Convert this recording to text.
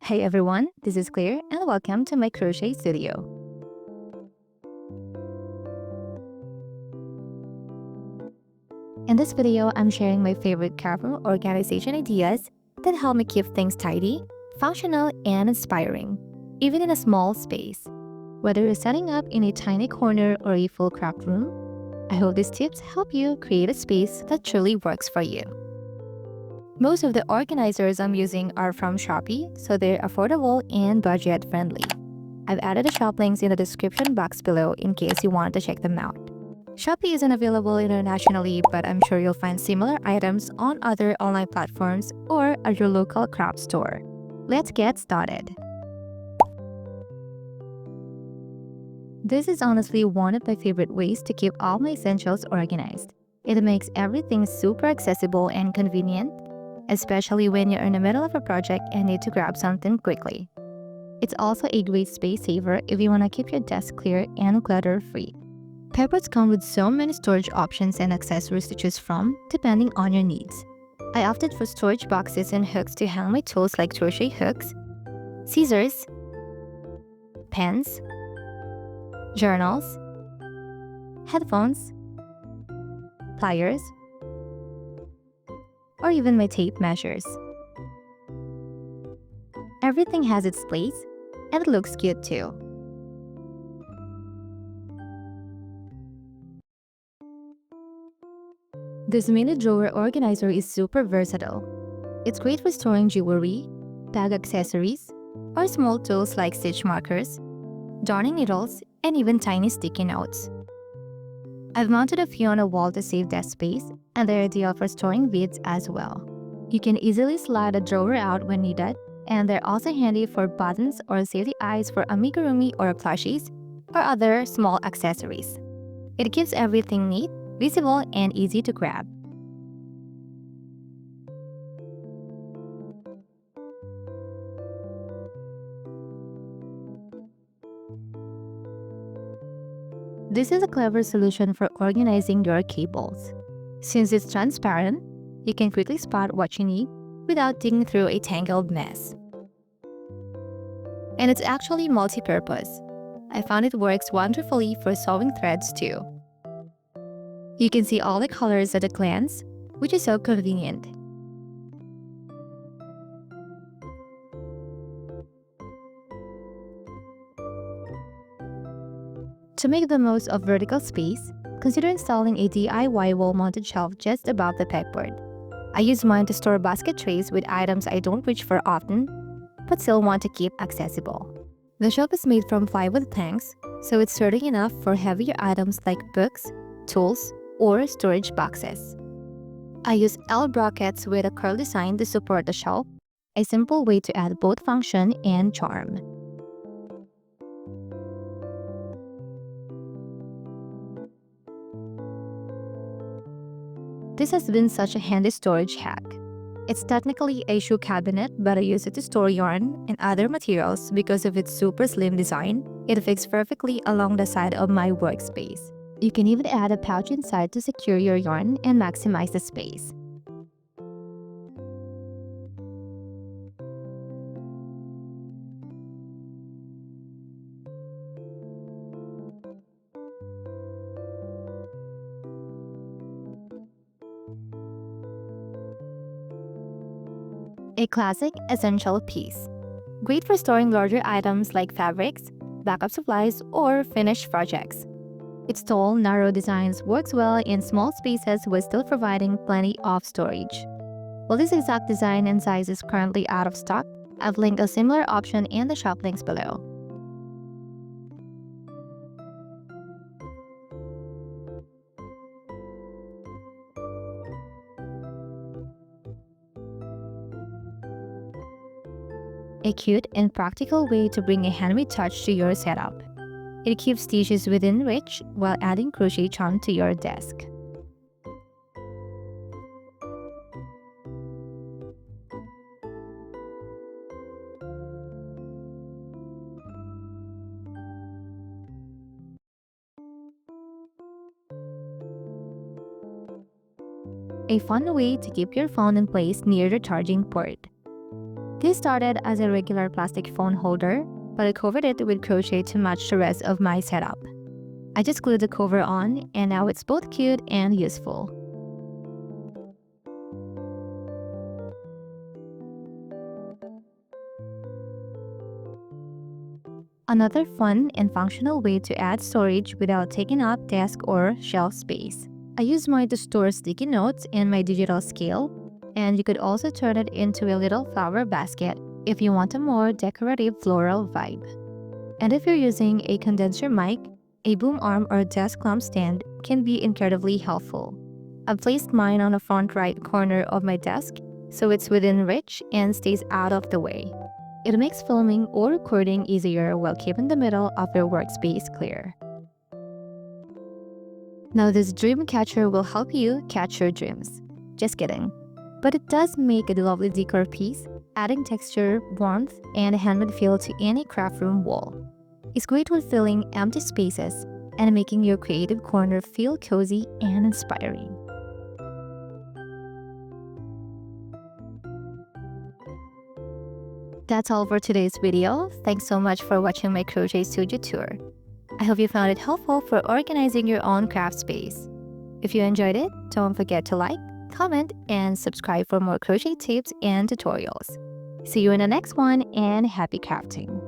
Hey everyone, this is Clare and welcome to my crochet studio. In this video, I'm sharing my favorite craft organization ideas that help me keep things tidy, functional, and inspiring, even in a small space. Whether you're setting up in a tiny corner or a full craft room, I hope these tips help you create a space that truly works for you. Most of the organizers I'm using are from Shopee, so they're affordable and budget-friendly. I've added the shop links in the description box below in case you want to check them out. Shopee isn't available internationally, but I'm sure you'll find similar items on other online platforms or at your local craft store. Let's get started. This is honestly one of my favorite ways to keep all my essentials organized. It makes everything super accessible and convenient, especially when you're in the middle of a project and need to grab something quickly. It's also a great space saver if you want to keep your desk clear and clutter-free. Pegboards come with so many storage options and accessories to choose from, depending on your needs. I opted for storage boxes and hooks to hang my tools like crochet hooks, scissors, pens, journals, headphones, pliers, or even my tape measures. Everything has its place, and it looks cute too. This mini drawer organizer is super versatile. It's great for storing jewelry, bag accessories, or small tools like stitch markers, darning needles, and even tiny sticky notes. I've mounted a few on a wall to save desk space, and they're ideal for storing beads as well. You can easily slide a drawer out when needed, and they're also handy for buttons or safety eyes for amigurumi or plushies or other small accessories. It keeps everything neat, visible, and easy to grab. This is a clever solution for organizing your cables. Since it's transparent, you can quickly spot what you need without digging through a tangled mess. And it's actually multi-purpose. I found it works wonderfully for sewing threads too. You can see all the colors at a glance, which is so convenient. To make the most of vertical space, consider installing a DIY wall-mounted shelf just above the pegboard. I use mine to store basket trays with items I don't reach for often, but still want to keep accessible. The shelf is made from plywood planks, so it's sturdy enough for heavier items like books, tools, or storage boxes. I use L brackets with a curl design to support the shelf, a simple way to add both function and charm. This has been such a handy storage hack. It's technically a shoe cabinet, but I use it to store yarn and other materials because of its super slim design. It fits perfectly along the side of my workspace. You can even add a pouch inside to secure your yarn and maximize the space. A classic essential piece. Great for storing larger items like fabrics, backup supplies, or finished projects. Its tall, narrow designs works well in small spaces while still providing plenty of storage. While this exact design and size is currently out of stock, I've linked a similar option in the shop links below. A cute and practical way to bring a handmade touch to your setup. It keeps stitches within reach while adding crochet charm to your desk. A fun way to keep your phone in place near the charging port. This This started as a regular plastic phone holder, but I covered it with crochet to match the rest of my setup. I just glued the cover on, and now it's both cute and useful. Another fun and functional way to add storage without taking up desk or shelf space. I use mine to store sticky notes and my digital scale, and you could also turn it into a little flower basket if you want a more decorative floral vibe. And if you're using a condenser mic, a boom arm or desk lamp stand can be incredibly helpful. I've placed mine on the front right corner of my desk so it's within reach and stays out of the way. It makes filming or recording easier while keeping the middle of your workspace clear. Now this dreamcatcher will help you catch your dreams. Just kidding. But it does make a lovely decor piece, adding texture, warmth, and a handmade feel to any craft room wall. It's great when filling empty spaces and making your creative corner feel cozy and inspiring. That's all for today's video. Thanks so much for watching my crochet studio tour. I hope you found it helpful for organizing your own craft space. If you enjoyed it, don't forget to like, comment, and subscribe for more crochet tips and tutorials. See you in the next one, and happy crafting!